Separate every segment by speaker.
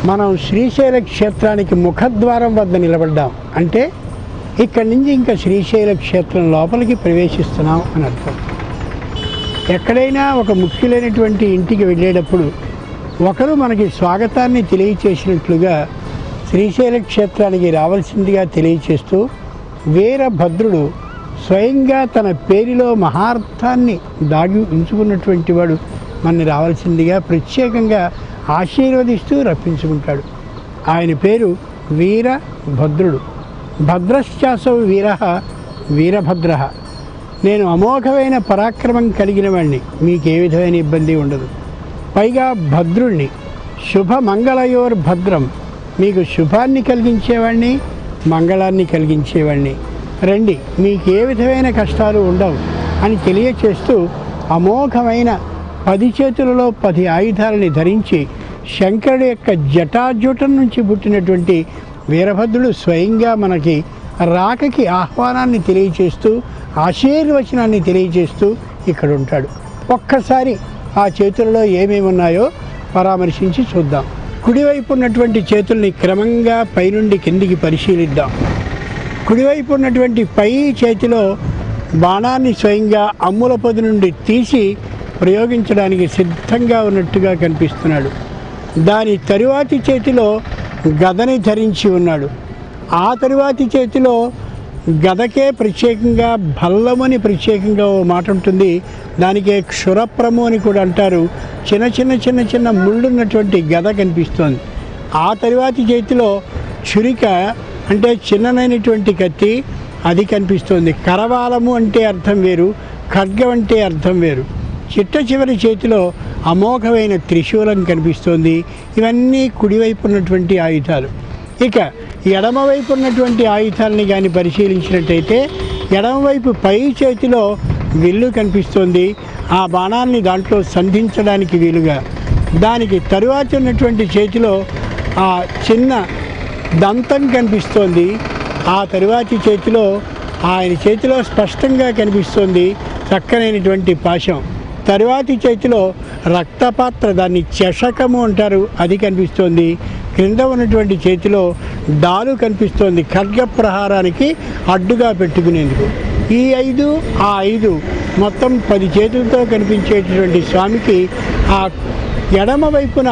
Speaker 1: మనం శ్రీశైల క్షేత్రానికి ముఖద్వారం వద్ద నిలబడ్డాం. అంటే ఇక్కడి నుంచి ఇంకా శ్రీశైల క్షేత్రం లోపలికి ప్రవేశిస్తున్నాం అని అర్థం. ఎక్కడైనా ఒక ముఖ్యులైనటువంటి ఇంటికి వెళ్ళేటప్పుడు ఒకరు మనకి స్వాగతాన్ని తెలియచేసినట్లుగా శ్రీశైల క్షేత్రానికి రావాల్సిందిగా తెలియచేస్తూ వీరభద్రుడు స్వయంగా తన పేరులో మహార్థాన్ని దాగి ఉంచుకున్నటువంటి వాడు మనని రావాల్సిందిగా ప్రత్యేకంగా ఆశీర్వదిస్తూ రప్పించుకుంటాడు. ఆయన పేరు వీరభద్రుడు. భద్రశ్చాసౌ వీర వీరభద్ర. నేను అమోఘమైన పరాక్రమం కలిగిన వాడిని, మీకే విధమైన ఇబ్బంది ఉండదు. పైగా భద్రుణ్ణి, శుభమంగళయోర్భద్రం, మీకు శుభాన్ని కలిగించేవాడిని, మంగళాన్ని కలిగించేవాడిని. రండి, మీకు ఏ విధమైన కష్టాలు ఉండవు అని తెలియచేస్తూ అమోఘమైన 10 చేతులలో 10 ఆయుధాలని ధరించి శంకరుడి యొక్క జటాజూటం నుంచి పుట్టినటువంటి వీరభద్రుడు స్వయంగా మనకి రాకకి ఆహ్వానాన్ని తెలియచేస్తూ ఆశీర్వచనాన్ని తెలియచేస్తూ ఇక్కడ ఉంటాడు. ఒక్కసారి ఆ చేతులలో ఏమేమి ఉన్నాయో పరామర్శించి చూద్దాం. కుడివైపు ఉన్నటువంటి చేతుల్ని క్రమంగా పైనుండి కిందికి పరిశీలిద్దాం. కుడివైపు ఉన్నటువంటి పై చేతిలో బాణాన్ని స్వయంగా అమ్ముల పొది నుండి తీసి ప్రయోగించడానికి సిద్ధంగా ఉన్నట్టుగా కనిపిస్తున్నాడు. దాని తరువాతి చేతిలో గదని ధరించి ఉన్నాడు. ఆ తరువాతి చేతిలో గదకే ప్రత్యేకంగా భల్లమని ప్రత్యేకంగా ఓ మాట ఉంటుంది. దానికే క్షురప్రము అని కూడా అంటారు. చిన్న ముళ్ళున్నటువంటి గద కనిపిస్తోంది. ఆ తరువాతి చేతిలో చురిక అంటే చిన్ననైనటువంటి కత్తి అది కనిపిస్తోంది. కరవాలము అంటే అర్థం వేరు, ఖడ్గం అంటే అర్థం వేరు. చిట్ట చివరి చేతిలో అమోఘమైన త్రిశూలం కనిపిస్తోంది. ఇవన్నీ కుడివైపు ఉన్నటువంటి ఆయుధాలు. ఇక ఎడమవైపు ఉన్నటువంటి ఆయుధాలని కానీ పరిశీలించినట్టయితే ఎడమవైపు పై చేతిలో విల్లు కనిపిస్తోంది. ఆ బాణాన్ని దాంట్లో సంధించడానికి వీలుగా. దానికి తరువాత ఉన్నటువంటి చేతిలో ఆ చిన్న దంతం కనిపిస్తోంది. ఆ తరువాతి చేతిలో ఆయన చేతిలో స్పష్టంగా కనిపిస్తోంది చక్కనైనటువంటి పాశం. తరువాతి చేతిలో రక్తపాత్ర, దాన్ని చషకము అంటారు, అది కనిపిస్తోంది. క్రింద ఉన్నటువంటి చేతిలో డాలు కనిపిస్తోంది, ఖడ్గ ప్రహారానికి అడ్డుగా పెట్టుకునేందుకు. ఈ 5 ఆ 5 మొత్తం 10 చేతులతో కనిపించేటటువంటి స్వామికి ఆ ఎడమ వైపున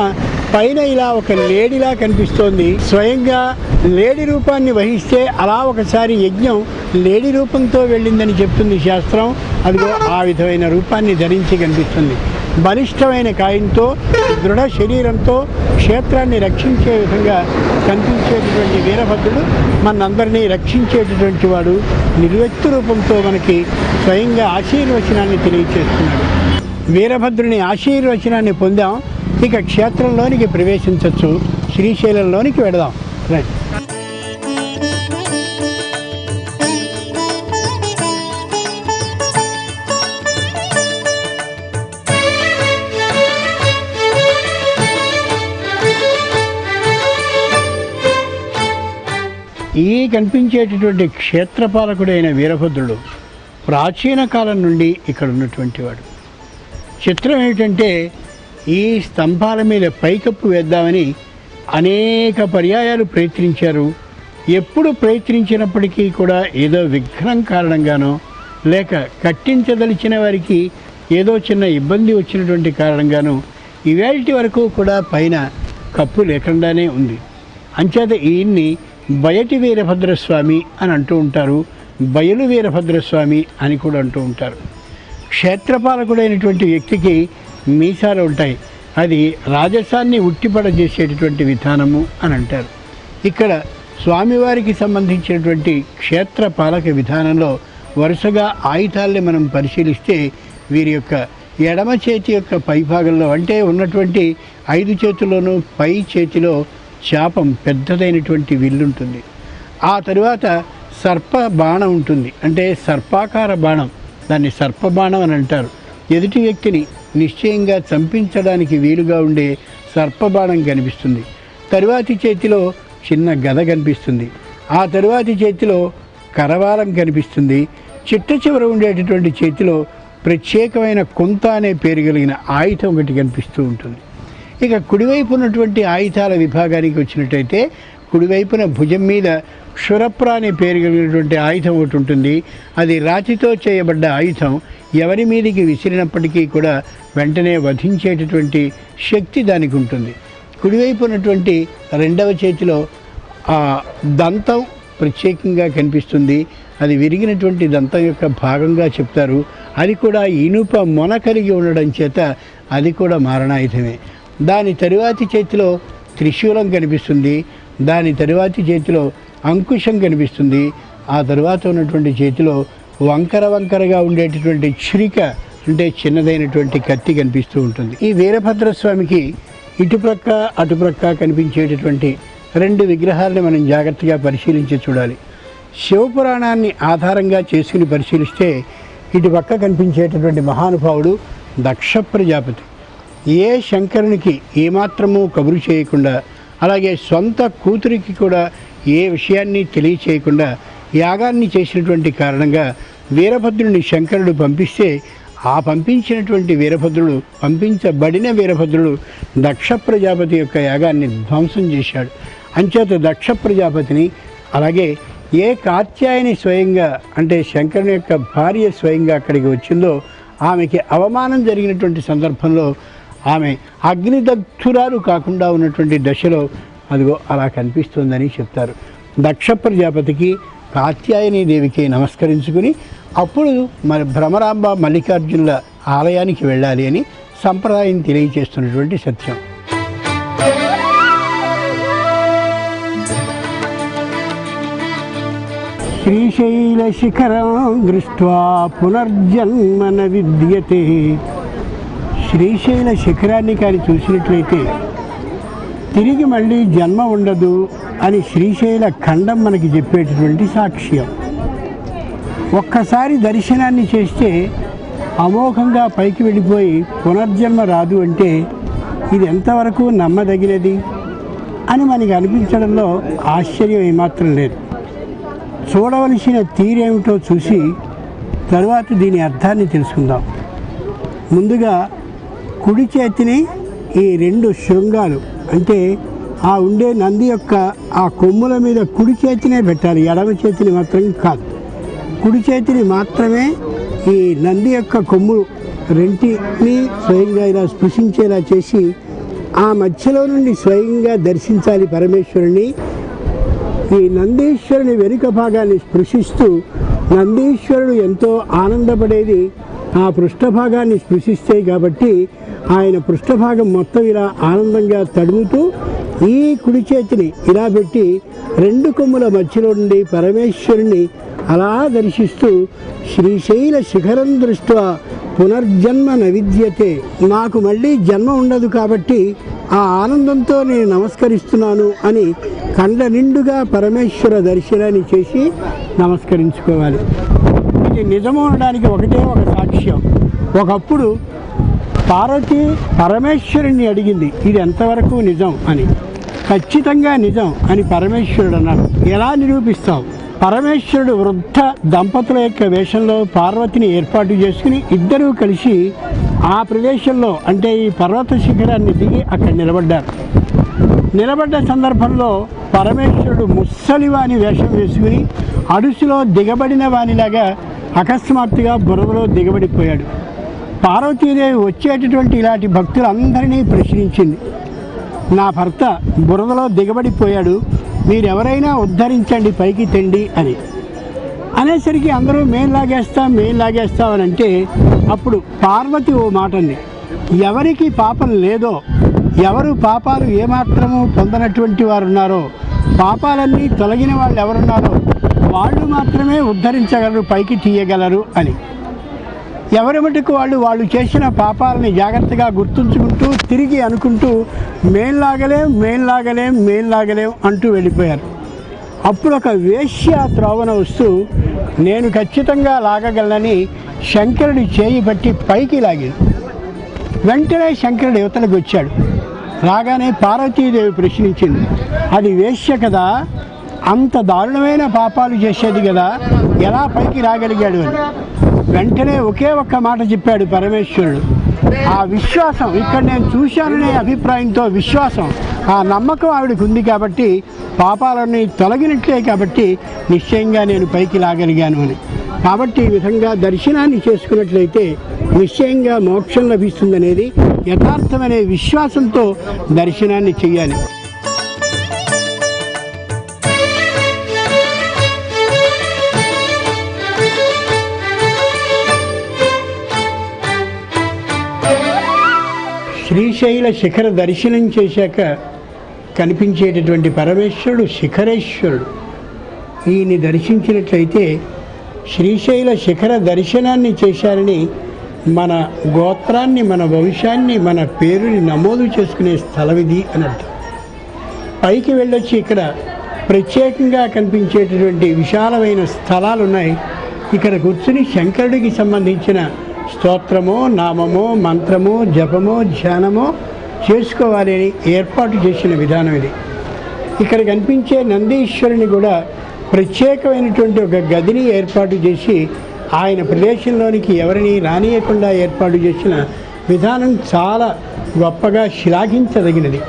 Speaker 1: పైన ఇలా ఒక లేడిలా కనిపిస్తోంది. స్వయంగా లేడి రూపాన్ని వహిస్తే అలా ఒకసారి యజ్ఞం లేడి రూపంతో వెళ్ళిందని చెప్తుంది శాస్త్రం. అదిగో ఆ విధమైన రూపాన్ని ధరించి కనిపిస్తుంది. బలిష్టమైన కాయంతో, దృఢ శరీరంతో క్షేత్రాన్ని రక్షించే విధంగా కనిపించేటటువంటి వీరభద్రుడు మనందరినీ రక్షించేటటువంటి వాడు. నిర్వ్యక్తి రూపంతో మనకి స్వయంగా ఆశీర్వచనాన్ని తెలియచేస్తున్నాడు. వీరభద్రుని ఆశీర్వచనాన్ని పొందాం. ఇక క్షేత్రంలోనికి ప్రవేశించవచ్చు. శ్రీశైలంలోనికి వెడదాం. రైట్. ఈ కనిపించేటటువంటి క్షేత్రపాలకుడైన వీరభద్రుడు ప్రాచీన కాలం నుండి ఇక్కడ ఉన్నటువంటి వాడు. చిత్రం ఏమిటంటే ఈ స్తంభాల మీద పైకప్పు వేద్దామని అనేక పర్యాయాలు ప్రయత్నించారు. ఎప్పుడు ప్రయత్నించినప్పటికీ కూడా ఏదో విఘ్నం కారణంగానో లేక కట్టించదలిచిన వారికి ఏదో చిన్న ఇబ్బంది వచ్చినటువంటి కారణంగానో ఇవాల్టి వరకు కూడా పైన కప్పు లేకుండానే ఉంది. అంచేత ఈయన్ని బయటి వీరభద్రస్వామి అని అంటూ ఉంటారు, బయలు వీరభద్రస్వామి అని కూడా అంటూ ఉంటారు. క్షేత్రపాలకుడైనటువంటి వ్యక్తికి మీసాలు ఉంటాయి. అది రాజసాన్ని ఉట్టిపడజేసేటటువంటి విధానము అని అంటారు. ఇక్కడ స్వామివారికి సంబంధించినటువంటి క్షేత్రపాలక విధానంలో వరుసగా ఆయుధాలని మనం పరిశీలిస్తే వీరి యొక్క ఎడమ చేతి యొక్క పైభాగంలో అంటే ఉన్నటువంటి 5 చేతుల్లోనూ పై చేతిలో శాపం పెద్దదైనటువంటి విల్లుంటుంది. ఆ తరువాత సర్ప బాణం ఉంటుంది, అంటే సర్పాకార బాణం, దాన్ని సర్పబాణం అని అంటారు. ఎదుటి వ్యక్తిని నిశ్చయంగా చంపించడానికి వీలుగా ఉండే సర్పబాణం కనిపిస్తుంది. తరువాతి చేతిలో చిన్న గద కనిపిస్తుంది. ఆ తరువాతి చేతిలో కరవాలం కనిపిస్తుంది. చిట్ట చివర ఉండేటటువంటి చేతిలో ప్రత్యేకమైన కుంత అనే పేరు కలిగిన ఆయుధం ఒకటి కనిపిస్తూ ఉంటుంది. ఇక కుడివైపు ఉన్నటువంటి ఆయుధాల విభాగానికి వచ్చినట్టయితే కుడివైపున భుజం మీద క్షురప్ర అనే పేరు కలిగినటువంటి ఆయుధం ఒకటి ఉంటుంది. అది రాతితో చేయబడ్డ ఆయుధం. ఎవరి మీదికి విసిరినప్పటికీ కూడా వెంటనే వధించేటటువంటి శక్తి దానికి ఉంటుంది. కుడివైపు ఉన్నటువంటి రెండవ చేతిలో ఆ దంతం ప్రత్యేకంగా కనిపిస్తుంది. అది విరిగినటువంటి దంతం యొక్క భాగంగా చెప్తారు. అది కూడా ఇనుప మొన కలిగి ఉండడం చేత అది కూడా మారణాయుధమే. దాని తరువాతి చేతిలో త్రిశూలం కనిపిస్తుంది. దాని తరువాతి చేతిలో అంకుశం కనిపిస్తుంది. ఆ తరువాత ఉన్నటువంటి చేతిలో వంకరగా ఉండేటటువంటి ఛురిక అంటే చిన్నదైనటువంటి కత్తి కనిపిస్తూ ఉంటుంది. ఈ వీరభద్రస్వామికి ఇటుప్రక్క అటుప్రక్క కనిపించేటటువంటి రెండు విగ్రహాలను మనం జాగ్రత్తగా పరిశీలించి చూడాలి. శివపురాణాన్ని ఆధారంగా చేసుకుని పరిశీలిస్తే ఇటుపక్క కనిపించేటటువంటి మహానుభావుడు దక్ష ప్రజాపతి. ఏ శంకరునికి ఏమాత్రమూ కబురు చేయకుండా, అలాగే సొంత కూతురికి కూడా ఏ విషయాన్ని తెలియచేయకుండా యాగాన్ని చేసినటువంటి కారణంగా వీరభద్రుని శంకరుడు పంపిస్తే ఆ పంపించినటువంటి వీరభద్రుడు, పంపించబడిన వీరభద్రుడు దక్ష ప్రజాపతి యొక్క యాగాన్ని ధ్వంసం చేశాడు. అంచేత దక్ష ప్రజాపతిని, అలాగే ఏ కాత్యాయని స్వయంగా అంటే శంకరుని యొక్క భార్య స్వయంగా అక్కడికి వచ్చిందో ఆమెకి అవమానం జరిగినటువంటి సందర్భంలో ఆమె అగ్నిదగ్ధురాలు కాకుండా ఉన్నటువంటి దశలో అదిగో అలా కనిపిస్తుందని చెప్తారు. దక్ష ప్రజాపతికి కాత్యాయని దేవికి నమస్కరించుకుని అప్పుడు మరి భ్రమరాంబ మల్లికార్జునుల ఆలయానికి వెళ్ళాలి అని సంప్రదాయం తెలియజేస్తున్నటువంటి సత్యం. శ్రీశైల శిఖరం దృష్ట్వా పునర్జన్మన విద్యతే. శ్రీశైల శిఖరాన్ని కానీ చూసినట్లయితే తిరిగి మళ్ళీ జన్మ ఉండదు అని శ్రీశైల ఖండం మనకి చెప్పేటటువంటి సాక్ష్యం. ఒక్కసారి దర్శనాన్ని చేస్తే అమోఘంగా పైకి వెళ్ళిపోయి పునర్జన్మ రాదు అంటే ఇది ఎంతవరకు నమ్మదగినది అని మనకి అనిపించడంలో ఆశ్చర్యం ఏమాత్రం లేదు. చూడవలసిన తీరేమిటో చూసి తర్వాత దీని అర్థాన్ని తెలుసుకుందాం. ముందుగా కుడి చేతిని ఈ రెండు శృంగాలు అంటే ఆ ఉండే నంది యొక్క ఆ కొమ్ముల మీద కుడి చేతినే పెట్టాలి, ఎడమ చేతిని మాత్రం కాదు. కుడి చేతిని మాత్రమే ఈ నంది యొక్క కొమ్ము రెంటిని స్వయంగా ఇలా స్పృశించేలా చేసి ఆ మధ్యలో నుండి స్వయంగా దర్శించాలి పరమేశ్వరుని. ఈ నందీశ్వరుని వెనుక భాగాన్ని స్పృశిస్తూ నందీశ్వరుడు ఎంతో ఆనందపడేది ఆ పృష్ఠభాగాన్ని స్పృశిస్తే కాబట్టి ఆయన పృష్ఠభాగం మొత్తం ఇలా ఆనందంగా తడుముతూ ఈ కుడి చేతిని ఇలా పెట్టి రెండు కొమ్ముల మధ్యలో నుండి పరమేశ్వరుని అలా దర్శిస్తూ శ్రీశైల శిఖరం దృష్ట్వా పునర్జన్మ నవిద్యతే. నాకు మళ్ళీ జన్మ ఉండదు కాబట్టి ఆ ఆనందంతో నేను నమస్కరిస్తున్నాను అని కండ్ల నిండుగా పరమేశ్వర దర్శనాన్ని చేసి నమస్కరించుకోవాలి. ఇది నిజము అనడానికి ఒకటే ఒక సాక్ష్యం. ఒకప్పుడు పార్వతి పరమేశ్వరుణ్ణి అడిగింది ఇది ఎంతవరకు నిజం అని. ఖచ్చితంగా నిజం అని పరమేశ్వరుడు అన్నాడు. ఎలా నిరూపిస్తావు? పరమేశ్వరుడు వృద్ధ దంపతుల యొక్క వేషంలో పార్వతిని ఏర్పాటు చేసుకుని ఇద్దరూ కలిసి ఆ ప్రదేశంలో అంటే ఈ పర్వత శిఖరాన్ని దిగి అక్కడ నిలబడ్డారు. నిలబడ్డ సందర్భంలో పరమేశ్వరుడు ముస్సలివాని వేషం వేసుకుని అడుసులో దిగబడిన వానిలాగా అకస్మాత్తుగా బురదలో దిగబడిపోయాడు. పార్వతీదేవి వచ్చేటటువంటి ఇలాంటి భక్తులందరినీ ప్రశ్నించింది. నా భర్త బురదలో దిగబడిపోయాడు, మీరెవరైనా ఉద్ధరించండి, పైకి తెండి అని అనేసరికి అందరూ మేం లాగేస్తాం అని అంటే అప్పుడు పార్వతి ఓ మాట అంది. ఎవరికి పాపం లేదో, ఎవరు పాపాలు ఏమాత్రము పొందనటువంటి వారు ఉన్నారో, పాపాలన్నీ తొలగిన వాళ్ళు ఎవరున్నారో వాళ్ళు మాత్రమే ఉద్ధరించగలరు, పైకి తీయగలరు అని. ఎవరి మటుకు వాళ్ళు చేసిన పాపాలని జాగ్రత్తగా గుర్తుంచుకుంటూ తిరిగి అనుకుంటూ మేం లాగలేం అంటూ వెళ్ళిపోయారు. అప్పుడు ఒక వేశ్య త్రోవన వస్తూ నేను ఖచ్చితంగా లాగగలనని శంకరుడి చేయి పట్టి పైకి లాగింది. వెంటనే శంకరుడు యువతలకు వచ్చాడు. రాగానే పార్వతీదేవి ప్రశ్నించింది, అది వేశ్య కదా, అంత దారుణమైన పాపాలు చేసేది కదా, ఎలా పైకి రాగలిగాడు అని. వెంటనే ఒకే ఒక్క మాట చెప్పాడు పరమేశ్వరుడు, ఆ విశ్వాసం ఇక్కడ నేను చూశాననే అభిప్రాయంతో విశ్వాసం, ఆ నమ్మకం ఆవిడకు ఉంది కాబట్టి పాపాలన్నీ తొలగినట్లే కాబట్టి నిశ్చయంగా నేను పైకి లాగలిగాను అని. కాబట్టి ఈ విధంగా దర్శనాన్ని చేసుకున్నట్లయితే నిశ్చయంగా మోక్షం లభిస్తుందనేది యథార్థమనే విశ్వాసంతో దర్శనాన్ని చేయాలి. శ్రీశైల శిఖర దర్శనం చేశాక కనిపించేటటువంటి పరమేశ్వరుడు శిఖరేశ్వరుడు. ఈయన్ని దర్శించినట్లయితే శ్రీశైల శిఖర దర్శనాన్ని చేశారని మన గోత్రాన్ని, మన వంశాన్ని, మన పేరుని నమోదు చేసుకునే స్థలం ఇది అని అర్థం. పైకి వెళ్ళొచ్చి ఇక్కడ ప్రత్యేకంగా కనిపించేటటువంటి విశాలమైన స్థలాలు ఉన్నాయి. ఇక్కడ కూర్చుని శంకరుడికి సంబంధించిన స్తోత్రమో, నామమో, మంత్రమో, జపమో, ధ్యానమో చేసుకోవాలి అని ఏర్పాటు చేసిన విధానం ఇది. ఇక్కడ కనిపించే నందీశ్వరుని కూడా ప్రత్యేకమైనటువంటి ఒక గదిని ఏర్పాటు చేసి ఆయన ప్రదేశంలోనికి ఎవరిని రానియకుండా ఏర్పాటు చేసిన విధానం చాలా గొప్పగా శ్లాఘించదగినది.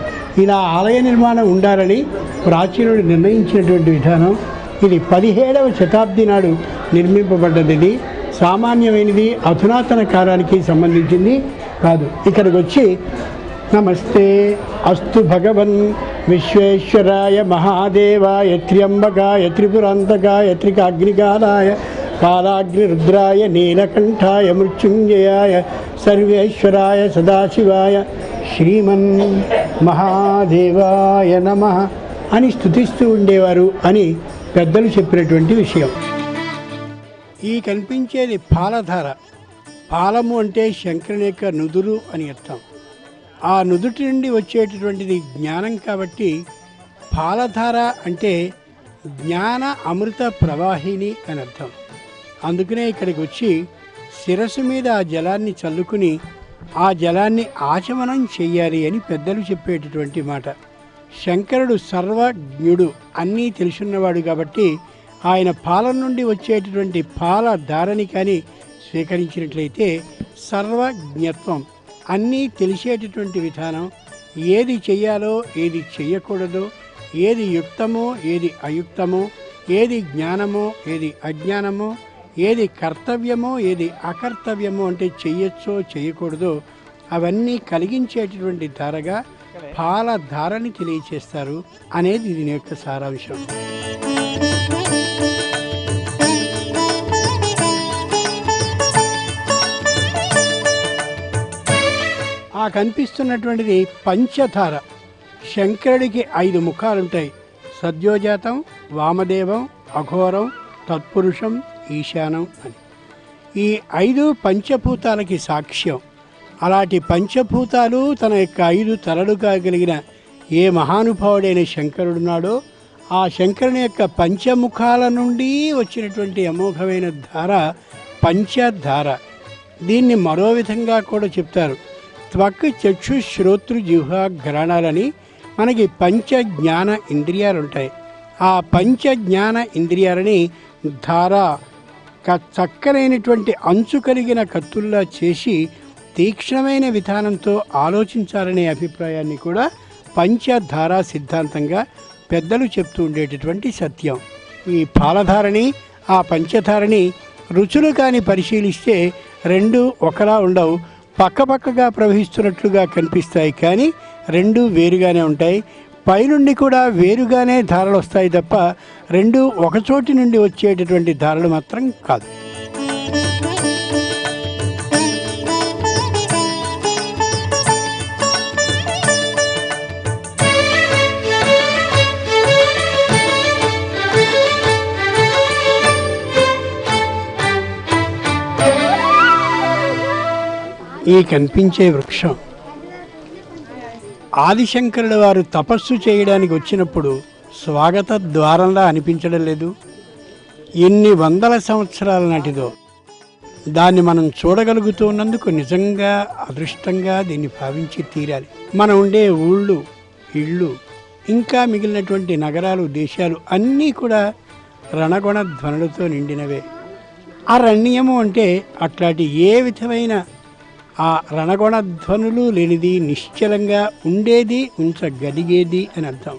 Speaker 1: ఇలా ఆలయ నిర్మాణం ఉండాలని ప్రాచీనుడు నిర్ణయించినటువంటి విధానం ఇది. 17వ శతాబ్ది నాడు నిర్మింపబడ్డది. ఇది సామాన్యమైనది, అధునాతన కాలానికి సంబంధించింది కాదు. ఇక్కడికి వచ్చి నమస్తే అస్తు భగవన్ విశ్వేశ్వరాయ మహాదేవాయ త్ర్యంబకాయ త్రిపురాంతకాయ త్రికాగ్నికాలాయ కాలాగ్నిరుద్రాయ నీలకంఠాయ మృత్యుంజయాయ సర్వేశ్వరాయ సదాశివాయ శ్రీమన్ మహాదేవాయ నమః అని స్తుతిస్తూ ఉండేవారు అని పెద్దలు చెప్పినటువంటి విషయం. ఈ కనిపించేది పాలధార. పాలము అంటే శంకరుని యొక్క నుదురు అని అర్థం. ఆ నుదుటి నుండి వచ్చేటటువంటిది జ్ఞానం కాబట్టి పాలధార అంటే జ్ఞాన అమృత ప్రవాహిని అని అర్థం. అందుకనే ఇక్కడికి వచ్చి శిరస్సు మీద ఆ జలాన్ని చల్లుకుని ఆ జలాన్ని ఆచమనం చెయ్యాలి అని పెద్దలు చెప్పేటటువంటి మాట. శంకరుడు సర్వజ్ఞుడు, అన్నీ తెలుసున్నవాడు కాబట్టి ఆయన పాలన నుండి వచ్చేటటువంటి పాల ధారని కానీ స్వీకరించినట్లయితే సర్వజ్ఞత్వం, అన్నీ తెలిసేటటువంటి విధానం, ఏది చెయ్యాలో ఏది చెయ్యకూడదో, ఏది యుక్తమో ఏది అయుక్తమో, ఏది జ్ఞానమో ఏది అజ్ఞానమో, ఏది కర్తవ్యమో ఏది అకర్తవ్యమో, అంటే చెయ్యొచ్చో చేయకూడదో అవన్నీ కలిగించేటటువంటి ధారగా పాల ధారని తెలియచేస్తారు అనేది దీని యొక్క సారాంశం. ఆ కనిపిస్తున్నటువంటిది పంచధార. శంకరుడికి 5 ముఖాలుంటాయి. సద్యోజాతం, వామదేవం, అఘోరం, తత్పురుషం, ఈశానం అని. ఈ 5 పంచభూతాలకి సాక్ష్యం. అలాంటి పంచభూతాలు తన యొక్క 5 తలలు కాగలిగిన ఏ మహానుభావుడైన శంకరుడున్నాడో ఆ శంకరుని యొక్క పంచముఖాల నుండి వచ్చినటువంటి అమోఘమైన ధార పంచధార. దీన్ని మరో విధంగా కూడా చెప్తారు. త్వక్, చక్షు, శ్రోత్రు, జిహ్వ, ఘ్రాణాలని మనకి పంచ జ్ఞాన ఇంద్రియాలు ఉంటాయి. ఆ పంచ జ్ఞాన ఇంద్రియాలని ధార చక్కనైనటువంటి అంచు కలిగిన కత్తుల్లా చేసి తీక్ష్ణమైన విధానంతో ఆలోచించాలనే అభిప్రాయాన్ని కూడా పంచధారా సిద్ధాంతంగా పెద్దలు చెప్తూ ఉండేటటువంటి సత్యం. ఈ పాలధారని ఆ పంచధారని రుచులు కానీ పరిశీలిస్తే 2 ఒకలా ఉండవు. పక్కపక్కగా ప్రవహిస్తున్నట్లుగా కనిపిస్తాయి, కానీ 2 వేరుగానే ఉంటాయి. పైనుండి కూడా వేరుగానే ధారలు వస్తాయి తప్ప 2 ఒకచోటి నుండి వచ్చేటటువంటి ధారలు మాత్రం కాదు. ఈ కనిపించే వృక్షం ఆదిశంకరుల వారు తపస్సు చేయడానికి వచ్చినప్పుడు స్వాగత ద్వారంలా అనిపించడం లేదు. ఎన్ని వందల సంవత్సరాల నాటిదో దాన్ని మనం చూడగలుగుతూ ఉన్నందుకు నిజంగా అదృష్టంగా దీన్ని భావించి తీరాలి. మనం ఉండే ఊళ్ళు, ఇళ్ళు, ఇంకా మిగిలినటువంటి నగరాలు, దేశాలు అన్నీ కూడా రణగొణ ధ్వనులతో నిండినవే. అరణ్యము అంటే అట్లాంటి ఏ విధమైన ఆ రణగొణధ్వనులు లేనిది, నిశ్చలంగా ఉండేది, ఉంచగలిగేది అని అర్థం.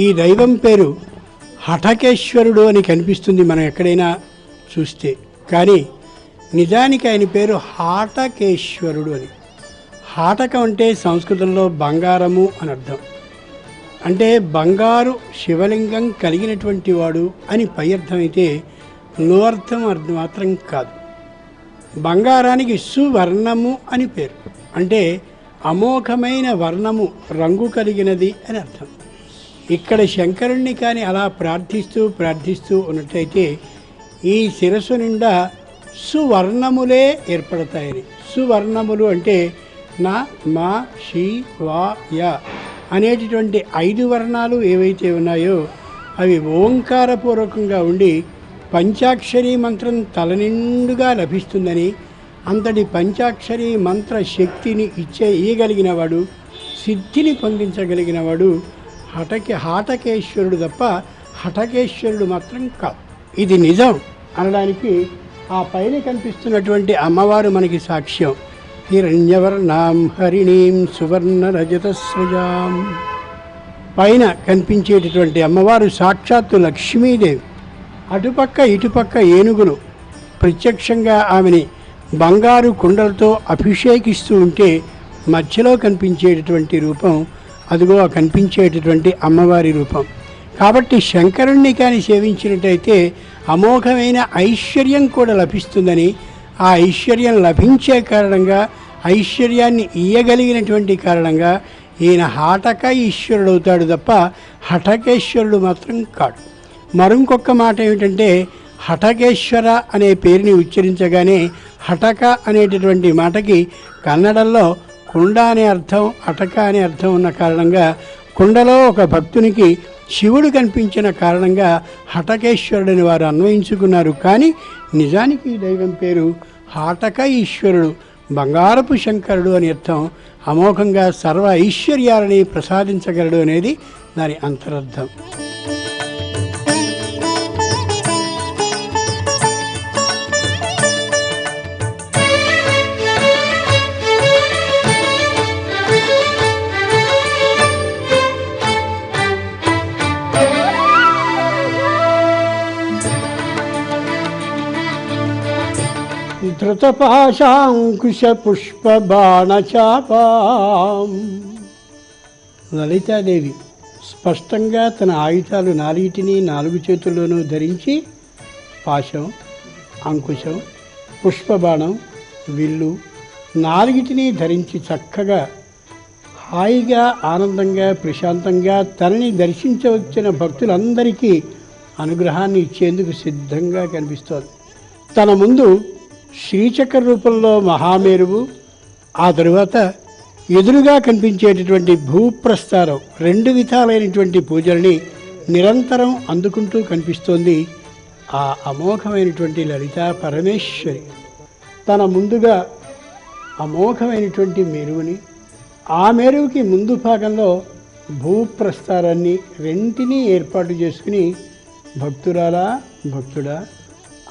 Speaker 1: ఈ దైవం పేరు హఠకేశ్వరుడు అని కనిపిస్తుంది మనం ఎక్కడైనా చూస్తే, కానీ నిజానికి ఆయన పేరు హాటకేశ్వరుడు అని. హాటకం అంటే సంస్కృతంలో బంగారము అని అర్థం. అంటే బంగారు శివలింగం కలిగినటువంటి వాడు అని పై అర్థం అయితే, లో అర్థం మాత్రం కాదు. బంగారానికి సువర్ణము అని పేరు, అంటే అమోఘమైన వర్ణము, రంగు కలిగినది అని అర్థం. ఇక్కడ శంకరుణ్ణి కానీ అలా ప్రార్థిస్తూ ఉన్నట్టయితే ఈ శిరస్సు నిండా సువర్ణములే ఏర్పడతాయని. సువర్ణములు అంటే నా, మా, షి, వా, యా అనేటటువంటి 5 వర్ణాలు ఏవైతే ఉన్నాయో అవి ఓంకారపూర్వకంగా ఉండి పంచాక్షరీ మంత్రం తలనిండుగా లభిస్తుందని, అంతటి పంచాక్షరీ మంత్ర శక్తిని ఇయ్యగలిగిన వాడు, సిద్ధిని పొందించగలిగిన వాడు హాటకేశ్వరుడు తప్ప హఠకేశ్వరుడు మాత్రం కాదు. ఇది నిజం అనడానికి ఆ పైన కనిపిస్తున్నటువంటి అమ్మవారు మనకి సాక్ష్యం. హిరణ్యవర్ణాం హరిణీం సువర్ణ రజతస్రజాం. పైన కనిపించేటటువంటి అమ్మవారు సాక్షాత్తు లక్ష్మీదేవి. అటుపక్క ఇటుపక్క ఏనుగులు ప్రత్యక్షంగా ఆమెని బంగారు కుండలతో అభిషేకిస్తూ ఉంటే మధ్యలో కనిపించేటటువంటి రూపం అదిగో కనిపించేటటువంటి అమ్మవారి రూపం. కాబట్టి శంకరుణ్ణి కానీ సేవించినట్టయితే అమోఘమైన ఐశ్వర్యం కూడా లభిస్తుందని, ఆ ఐశ్వర్యం లభించే కారణంగా, ఐశ్వర్యాన్ని ఇయ్యగలిగినటువంటి కారణంగా ఈయన హాటక ఈశ్వరుడు అవుతాడు తప్ప హఠకేశ్వరుడు మాత్రం కాడు. మరొక మాట ఏమిటంటే, హఠకేశ్వర అనే పేరుని ఉచ్చరించగానే హఠక అనేటటువంటి మాటకి కన్నడంలో కుండ అనే అర్థం, అటక అనే అర్థం ఉన్న కారణంగా కుండలో ఒక భక్తునికి శివుడు కనిపించిన కారణంగా హఠకేశ్వరుడని వారు అన్వయించుకున్నారు. కానీ నిజానికి ఈ దైవం పేరు హాటక ఈశ్వరుడు, బంగారపు శంకరుడు అని అర్థం. అమోఘంగా సర్వ ఐశ్వర్యాలని ప్రసాదించగలడు అనేది దాని అంతరర్థం. ధృతపాశాంకుశ పుష్ప బాణచాపాం. లలితాదేవి స్పష్టంగా తన ఆయుధాలు 4 చేతుల్లోనూ ధరించి పాశం, అంకుశం, పుష్పబాణం, విల్లు 4 ధరించి చక్కగా హాయిగా, ఆనందంగా, ప్రశాంతంగా తనని దర్శించవచ్చిన భక్తులందరికీ అనుగ్రహాన్ని ఇచ్చేందుకు సిద్ధంగా కనిపిస్తోంది. తన ముందు శ్రీచక్ర రూపంలో మహామేరువు, ఆ తరువాత ఎదురుగా కనిపించేటటువంటి భూప్రస్థారం 2 విధాలైనటువంటి పూజల్ని నిరంతరం అందుకుంటూ కనిపిస్తోంది ఆ అమోఘమైనటువంటి లలితా పరమేశ్వరి. తన ముందుగా అమోఘమైనటువంటి మేరువుని, ఆ మేరువుకి ముందు భాగంలో భూప్రస్థారాన్ని 2 ఏర్పాటు చేసుకుని, భక్తురాలా భక్తుడా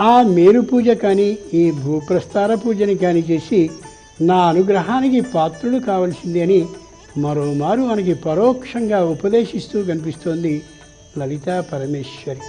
Speaker 1: ఆ మేరు పూజ కానీ ఈ భూప్రస్థార పూజని కానీ చేసి నా అనుగ్రహానికి పాత్రుడు కావలసింది అని మరోమారు మనకి పరోక్షంగా ఉపదేశిస్తూ కనిపిస్తోంది లలితా పరమేశ్వరి.